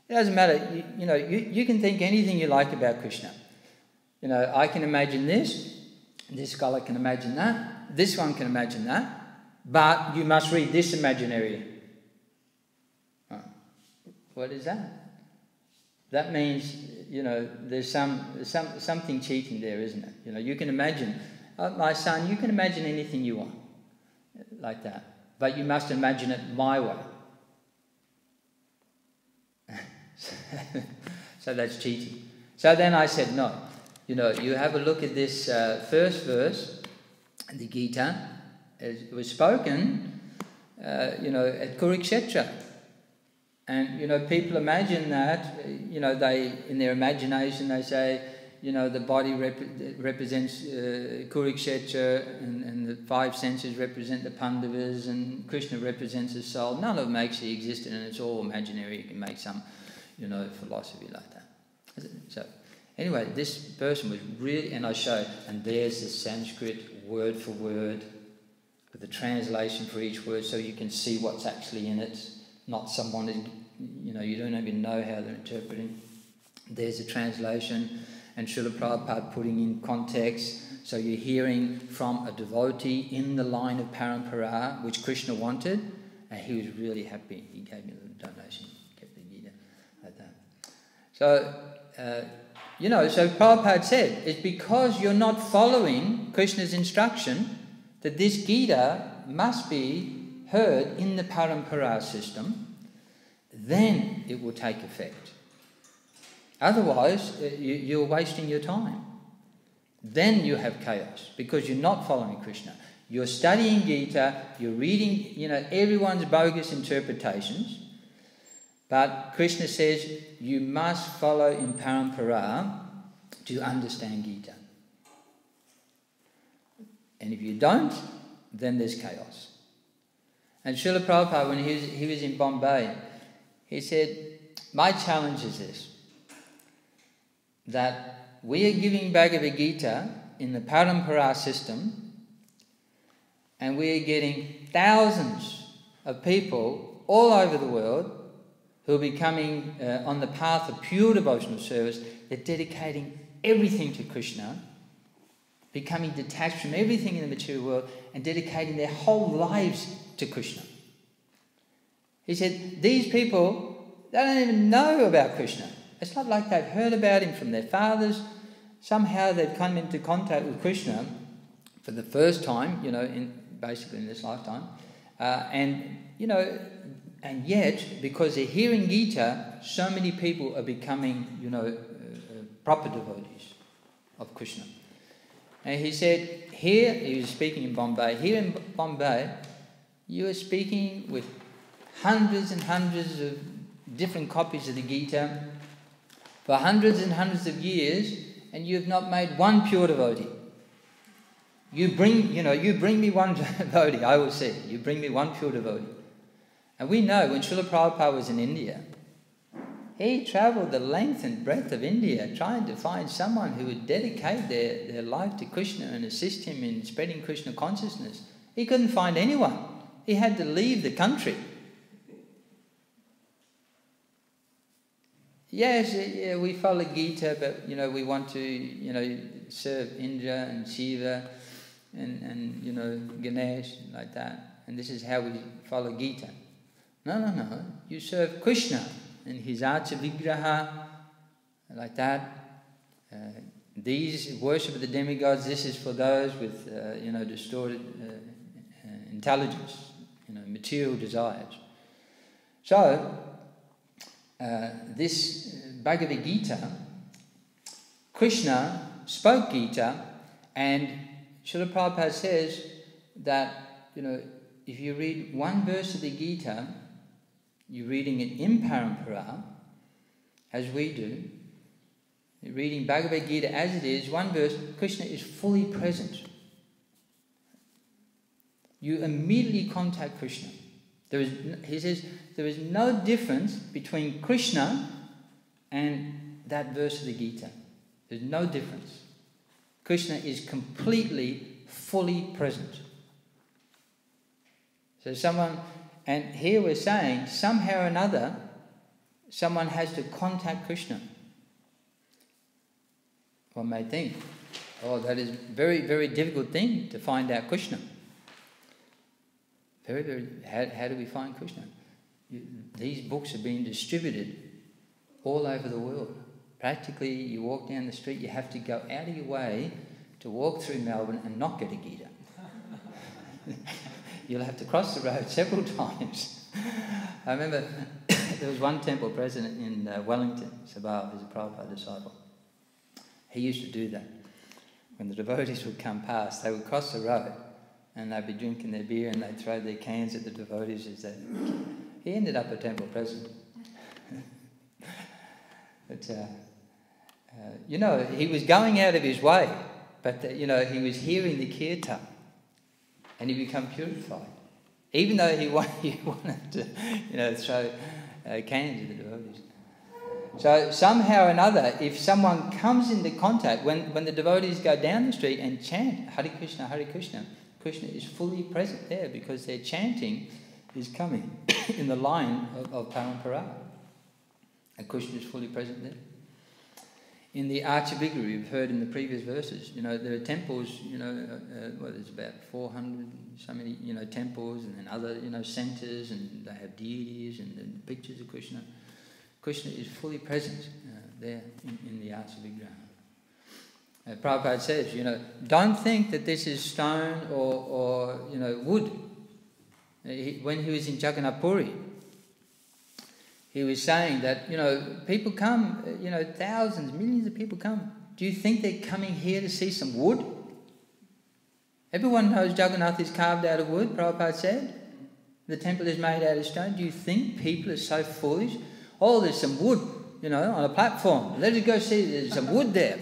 It doesn't matter, you can think anything you like about Krishna. I can imagine this scholar can imagine that, this one can imagine that, but you must read this imaginary. What is that? That means, there's something cheating there, isn't it? You can imagine, my son, you can imagine anything you want, like that, but you must imagine it my way. So that's cheating. So then I said, no, you have a look at this first verse, the Gita. It was spoken, at Kurukshetra. And, people imagine that, they, in their imagination, they say, the body represents Kurukshetra and the 5 senses represent the Pandavas and Krishna represents the soul. None of them actually existed and it's all imaginary. You can make some, philosophy like that. So, anyway, this person was really, and I showed, and there's the Sanskrit word for word with the translation for each word so you can see what's actually in it. Not someone, you don't even know how they're interpreting. There's a translation and Srila Prabhupada putting in context. So you're hearing from a devotee in the line of Parampara, which Krishna wanted, and he was really happy. He gave me a little donation, kept the Gita like that. So, so Prabhupada said, it's because you're not following Krishna's instruction that this Gita must be heard in the Parampara system, then it will take effect. Otherwise, you're wasting your time. Then you have chaos, because you're not following Krishna. You're studying Gita, you're reading, everyone's bogus interpretations, but Krishna says you must follow in Parampara to understand Gita. And if you don't, then there's chaos. And Srila Prabhupada, when he was in Bombay, he said, my challenge is this, that we are giving Bhagavad Gita in the Parampara system, and we are getting thousands of people all over the world who are becoming on the path of pure devotional service. They're dedicating everything to Krishna, becoming detached from everything in the material world, and dedicating their whole lives to Krishna. He said, these people, they don't even know about Krishna. It's not like they've heard about him from their fathers. Somehow they've come into contact with Krishna for the first time, basically in this lifetime. And yet, because they're hearing Gita, so many people are becoming, proper devotees of Krishna. And he said, here, he was speaking in Bombay, here in Bombay, you are speaking with hundreds and hundreds of different copies of the Gita for hundreds and hundreds of years, and you have not made one pure devotee. You bring me one devotee, I will say, you bring me one pure devotee. And we know when Srila Prabhupada was in India, he travelled the length and breadth of India trying to find someone who would dedicate their life to Krishna and assist him in spreading Krishna consciousness. He couldn't find anyone. He had to leave the country. Yes, we follow Gita, but we want to serve Indra and Shiva and Ganesh like that. And this is how we follow Gita. No. You serve Krishna and his Archa Vigraha like that. These worship of the demigods. This is for those with distorted intelligence, material desires. So. This Bhagavad Gita, Krishna spoke Gita, and Srila Prabhupada says that, if you read one verse of the Gita, you're reading it in parampara, as we do, you're reading Bhagavad Gita as it is, one verse, Krishna is fully present. You immediately contact Krishna. He says, there is no difference between Krishna and that verse of the Gita. There's no difference. Krishna is completely, fully present. So and here we're saying, somehow or another, someone has to contact Krishna. One may think, that is a very, very difficult thing to find out Krishna. Very, very. How do we find Krishna? These books are being distributed all over the world. Practically, you walk down the street, you have to go out of your way to walk through Melbourne and not get a Gita. You'll have to cross the road several times. I remember there was one temple president in Wellington, Sabal, who's a Prabhupada disciple. He used to do that. When the devotees would come past, they would cross the road and they'd be drinking their beer and they'd throw their cans at the devotees as they... He ended up a temple president. But, he was going out of his way, but, he was hearing the kirtan and he became purified. Even though he wanted to, throw cans at the devotees. So somehow or another, if someone comes into contact, when the devotees go down the street and chant Hare Krishna, Krishna is fully present there because their chanting is coming in the line of parampara. And Krishna is fully present there. In the Archa-Vigraha, we've heard in the previous verses, there are temples, there's about 400, so many, temples, and then other, centres, and they have deities and pictures of Krishna. Krishna is fully present there in the Archa-Vigraha. Prabhupada says, don't think that this is stone or wood. When he was in Jagannath Puri, he was saying that, people come, thousands, millions of people come. Do you think they're coming here to see some wood? Everyone knows Jagannath is carved out of wood, Prabhupada said. The temple is made out of stone. Do you think people are so foolish? Oh, there's some wood, on a platform. Let us go see, there's some wood there.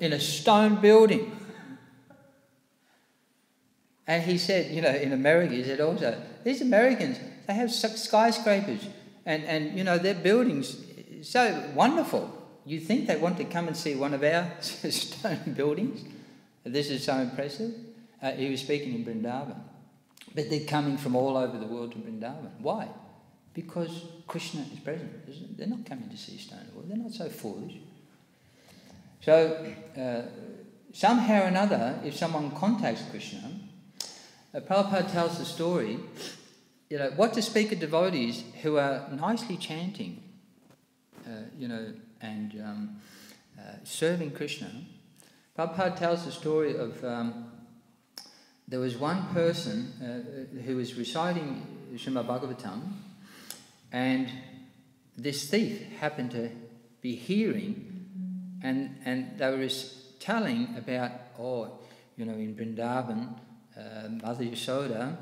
In a stone building. And he said, in America, he said also, these Americans, they have skyscrapers and their buildings so wonderful. You think they want to come and see one of our stone buildings? This is so impressive. He was speaking in Vrindavan. But they're coming from all over the world to Vrindavan. Why? Because Krishna is present. They're not coming to see stone wall. They're not so foolish. So, somehow or another, if someone contacts Krishna, Prabhupada tells the story, what to speak of devotees who are nicely chanting, serving Krishna. Prabhupada tells the story of there was one person who was reciting Śrīmad Bhāgavatam, and this thief happened to be hearing, and they were telling about, in Vrindavan, Mother Yashoda,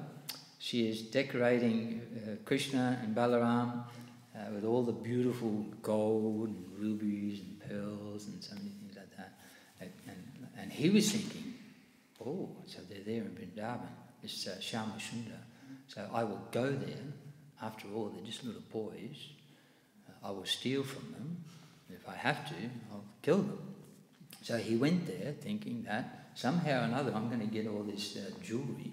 she is decorating Krishna and Balaram with all the beautiful gold and rubies and pearls and so many things like that. And he was thinking, so they're there in Vrindavan, this Shyama Sundar. So I will go there. After all, they're just little boys. I will steal from them. If I have to, I'll kill them. So he went there thinking that somehow or another I'm going to get all this jewelry,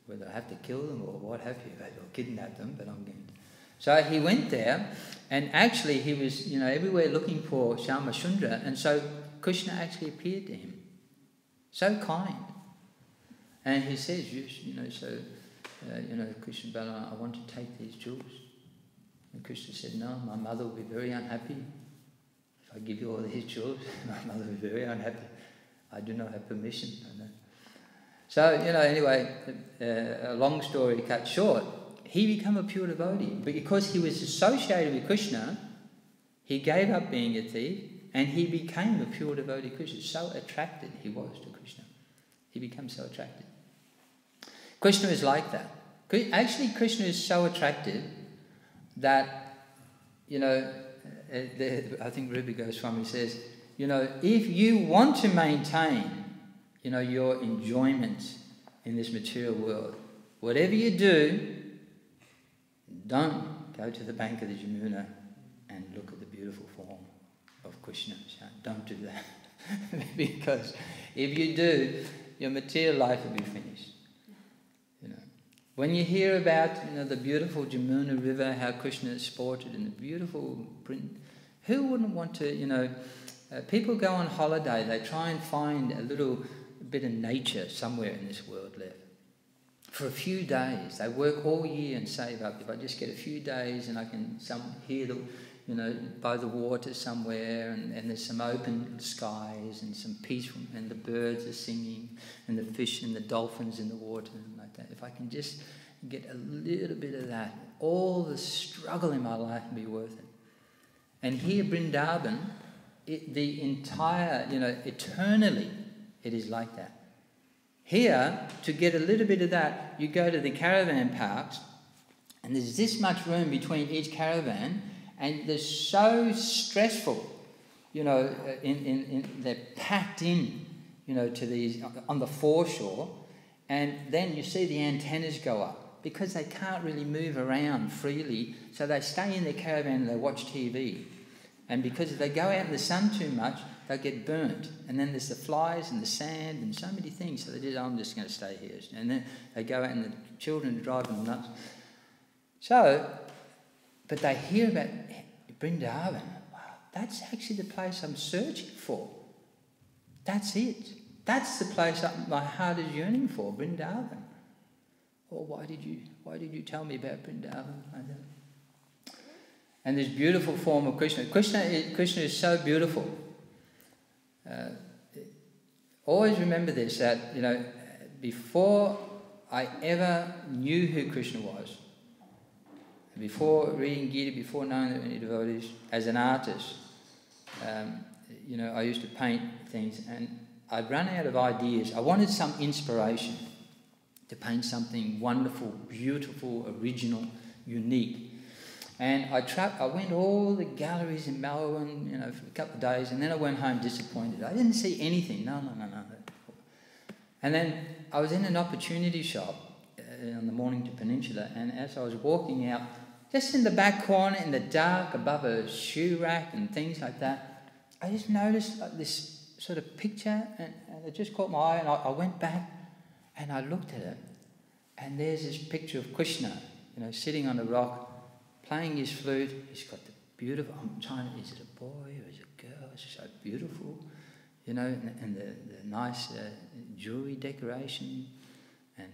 whether I have to kill them or what have you, or kidnap them, but I'm going to. So he went there, and actually he was, everywhere looking for Shyama Sundar, and so Krishna actually appeared to him. So kind. And he says, Krishna Balaram, I want to take these jewels. And Krishna said, no, my mother will be very unhappy. If I give you all these jewels, my mother will be very unhappy. I do not have permission. So, anyway, a long story cut short, he became a pure devotee. But because he was associated with Krishna, he gave up being a thief and he became a pure devotee of Krishna. So attracted he was to Krishna. He became so attracted. Krishna is like that. Actually, Krishna is so attractive that, I think Rupa Goswami says, if you want to maintain, your enjoyment in this material world, whatever you do, don't go to the bank of the Jamuna and look at the beautiful form of Krishna. Don't do that. Because if you do, your material life will be finished. When you hear about, the beautiful Jamuna river, how Krishna is sported in the beautiful print, who wouldn't want to, people go on holiday, they try and find a little bit of nature somewhere in this world left. For a few days, they work all year and save up. If I just get a few days and I can hear by the water somewhere, and there's some open skies and some peaceful, and the birds are singing, and the fish and the dolphins in the water and like that. If I can just get a little bit of that, all the struggle in my life will be worth it. And here, Vrindavan, the entire, eternally, it is like that. Here, to get a little bit of that, you go to the caravan parks, and there's this much room between each caravan, and they're so stressful, they're packed in, to these, on the foreshore, and then you see the antennas go up, because they can't really move around freely, so they stay in their caravan and they watch TV. And because if they go out in the sun too much, they'll get burnt. And then there's the flies and the sand and so many things. So they just, I'm just going to stay here. And then they go out and the children are driving them nuts. So, but they hear about Vrindavan. Wow, that's actually the place I'm searching for. That's it. That's the place my heart is yearning for, Vrindavan. Well, why did you tell me about Vrindavan? And this beautiful form of Krishna. Krishna is so beautiful. Always remember this, that, before I ever knew who Krishna was, before reading Gita, before knowing there were any devotees, as an artist, I used to paint things, and I'd run out of ideas. I wanted some inspiration to paint something wonderful, beautiful, original, unique. And I went all the galleries in Melbourne, for a couple of days, and then I went home disappointed. I didn't see anything. No. And then I was in an opportunity shop on the Mornington Peninsula, and as I was walking out, just in the back corner, in the dark, above a shoe rack and things like that, I just noticed this sort of picture, and it just caught my eye, and I went back and I looked at it, and there's this picture of Krishna, sitting on a rock, playing his flute. He's got the beautiful, is it a boy or is it a girl? It's so beautiful, and the nice jewelry decoration, and,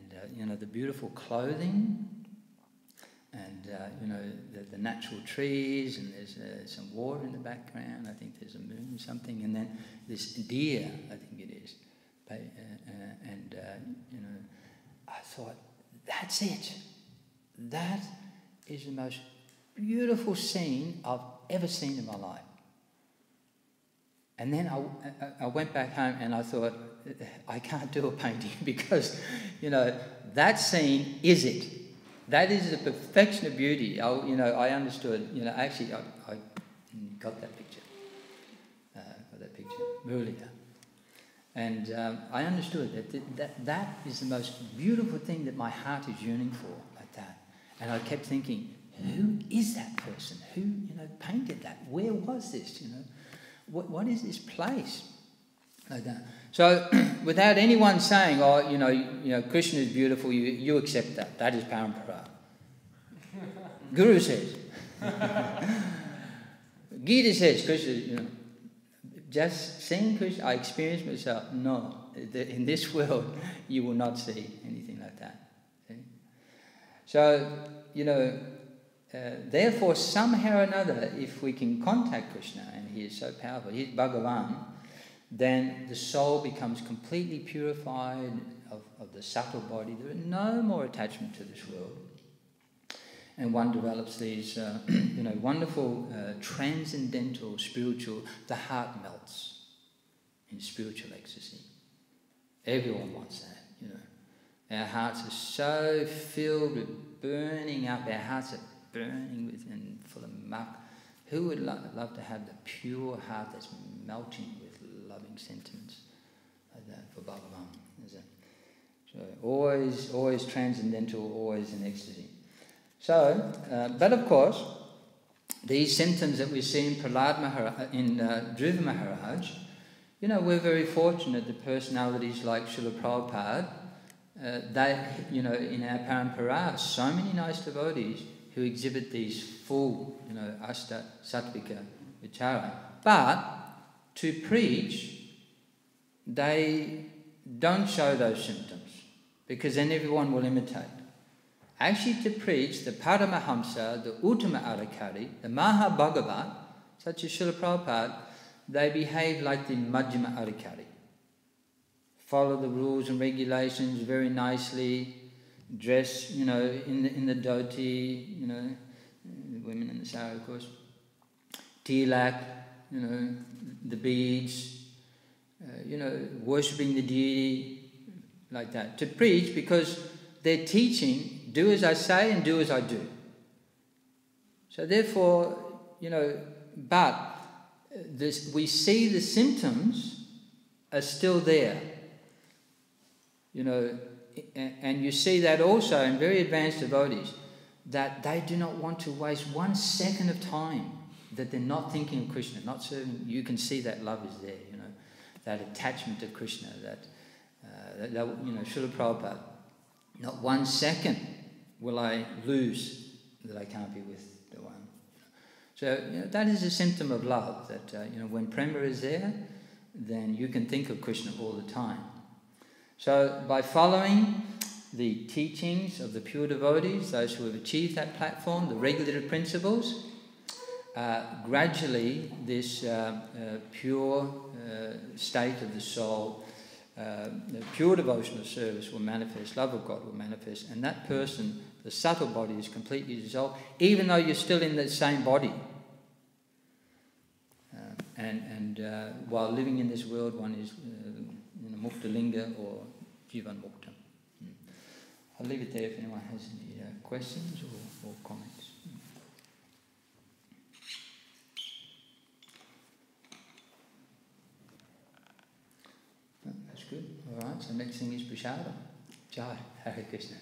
the beautiful clothing. and the natural trees, and there's some water in the background. I think there's a moon or something, and then this deer, I think it is, I thought, that's it. That is the most beautiful scene I've ever seen in my life. And then I went back home and I thought, I can't do a painting because, that scene is it. That is the perfection of beauty. I understood, actually I got that picture. Earlier. And I understood that is the most beautiful thing that my heart is yearning for, like that. And I kept thinking, who is that person? Who, painted that? Where was this, What is this place? Like that. So, without anyone saying, Krishna is beautiful, you accept that. That is parampara. Guru says. Gita says, Krishna, just seeing Krishna, I experienced myself. No, in this world, you will not see anything like that. See? So, therefore, somehow or another, if we can contact Krishna, and he is so powerful, he is Bhagavan, then the soul becomes completely purified of the subtle body. There is no more attachment to this world. And one develops these, wonderful, transcendental, spiritual, the heart melts in spiritual ecstasy. Everyone wants that, Our hearts are so filled with burning up, our hearts are burning with and full of muck. Who would love to have the pure heart that's melting with loving sentiments like that for Bhagavan? So always transcendental, always in ecstasy. So, but of course, these symptoms that we see in Dhruva Maharaj, we're very fortunate that personalities like Srila Prabhupada, in our parampara, so many nice devotees who exhibit these full, Ashta Sattvika Vichara. But to preach, they don't show those symptoms because then everyone will imitate. Actually, to preach, the Paramahamsa, the Uttama Adhikari, the Mahabhagavat, such as Srila Prabhupada, they behave like the Madhyama Adhikari. Follow the rules and regulations very nicely, dress, in the dhoti, the women in the sari, of course, tilak, the beads, worshipping the deity, like that. To preach, because they're teaching, do as I say and do as I do. So therefore, but we see the symptoms are still there. And you see that also in very advanced devotees, that they do not want to waste 1 second of time, that they're not thinking of Krishna, not serving. You can see that love is there, that attachment to Krishna, that Srila Prabhupada, not 1 second will I lose that I can't be with the one. So that is a symptom of love, that when prema is there, then you can think of Krishna all the time. So by following the teachings of the pure devotees, those who have achieved that platform, the regulative principles, gradually this pure state of the soul, the pure devotional service will manifest, love of God will manifest, and that person, the subtle body, is completely dissolved, even though you're still in the same body. While living in this world, one is Mukta Linga or Jivan Mukta. I'll leave it there if anyone has any questions or comments. That's good. All right, so next thing is Prasada. Jai, Hare Krishna.